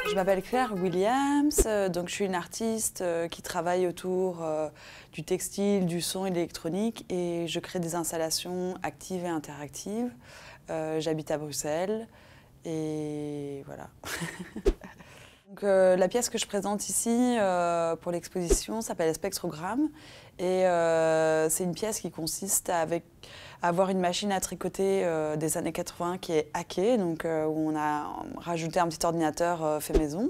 Je m'appelle Claire Williams, donc je suis une artiste qui travaille autour du textile, du son et de l'électronique, et je crée des installations actives et interactives. J'habite à Bruxelles et voilà. Donc, la pièce que je présente ici pour l'exposition s'appelle Spectrogramme, et c'est une pièce qui consiste à avoir une machine à tricoter des années 80 qui est hackée, donc où on a rajouté un petit ordinateur fait maison.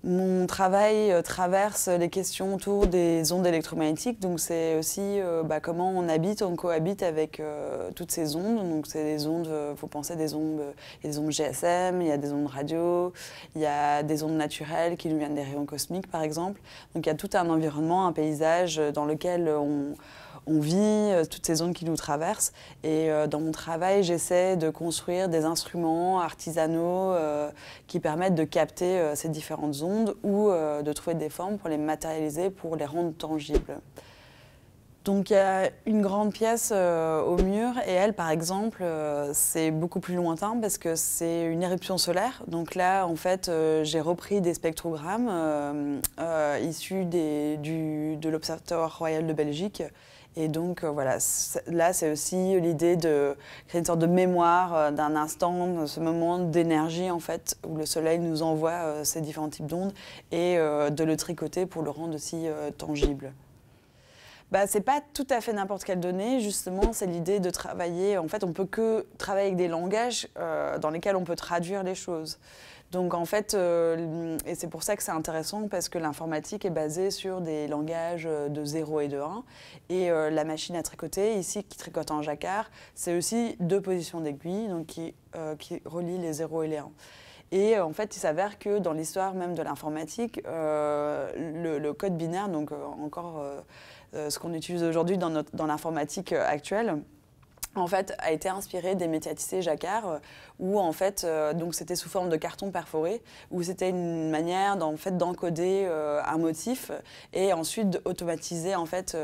Mon travail traverse les questions autour des ondes électromagnétiques, donc c'est aussi comment on habite, on cohabite avec toutes ces ondes. Donc c'est des ondes, faut penser des ondes, il y a des ondes GSM, il y a des ondes radio, il y a des ondes naturelles qui nous viennent des rayons cosmiques par exemple. Donc il y a tout un environnement, un paysage dans lequel on vit toutes ces ondes qui nous traversent, et dans mon travail, j'essaie de construire des instruments artisanaux qui permettent de capter ces différentes ondes ou de trouver des formes pour les matérialiser, pour les rendre tangibles. Donc il y a une grande pièce au mur, et elle, par exemple, c'est beaucoup plus lointain parce que c'est une éruption solaire. Donc là, en fait, j'ai repris des spectrogrammes issus de l'Observatoire royal de Belgique. Et donc voilà, là c'est aussi l'idée de créer une sorte de mémoire d'un instant, ce moment d'énergie en fait, où le soleil nous envoie ces différents types d'ondes, et de le tricoter pour le rendre aussi tangible. C'est pas tout à fait n'importe quelle donnée, justement, c'est l'idée de travailler. En fait, on peut que travailler avec des langages dans lesquels on peut traduire les choses. Donc en fait, et c'est pour ça que c'est intéressant, parce que l'informatique est basée sur des langages de 0 et de 1. Et la machine à tricoter, ici, qui tricote en jacquard, c'est aussi 2 positions d'aiguille, donc qui relient les 0 et les 1. Et en fait, il s'avère que dans l'histoire même de l'informatique, le code binaire, donc encore ce qu'on utilise aujourd'hui dans l'informatique actuelle, en fait, a été inspiré des métiers à tisser jacquard, où en fait, donc c'était sous forme de carton perforé, où c'était une manière d'encoder un motif et ensuite d'automatiser en fait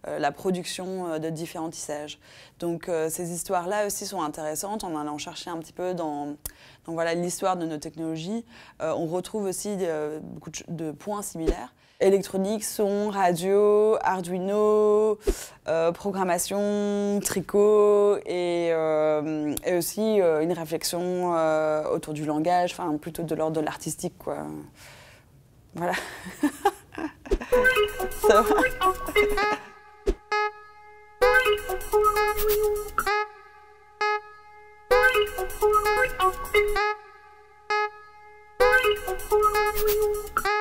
la production de différents tissages. Donc ces histoires-là aussi sont intéressantes en allant chercher un petit peu dans voilà, l'histoire de nos technologies. On retrouve aussi beaucoup de points similaires. Électronique, son, radio, Arduino, programmation, tricot, et aussi une réflexion autour du langage, enfin plutôt de l'ordre de l'artistique, quoi. Voilà. Ça va. Thank you.